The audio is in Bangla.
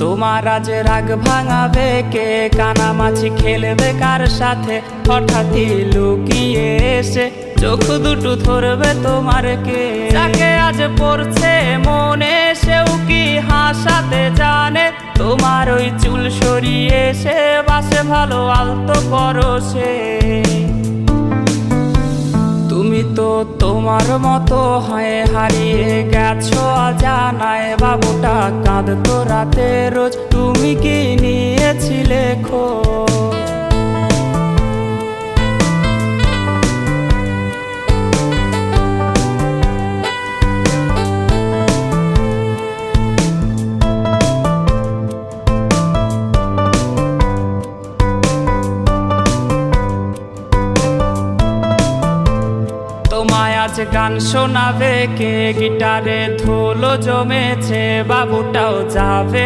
তোমার আজ রাগ ভাঙাবে কে, কানামাছি খেলবে কার সাথে, হঠাৎই লুকিয়ে এসে চোখ দুটো ধরবে তোমার কে। যাকে আজ পড়ছে মনে সেও কি হাসাতে জানে, তোমার ওই চুল সরিয়ে সে বাসে ভালো আলতো পরশে। তুমি তো তোমার মতো হয়ে হারিয়ে গেছো অজানায়, বাবুটা কাঁদতো রাতে রোজ, তুমি কি নিয়েছিলে খোঁজ? তোমায় আজ গান শোনাবে কে, গিটারে ধুলো জমেছে, বাবুটাও যাবে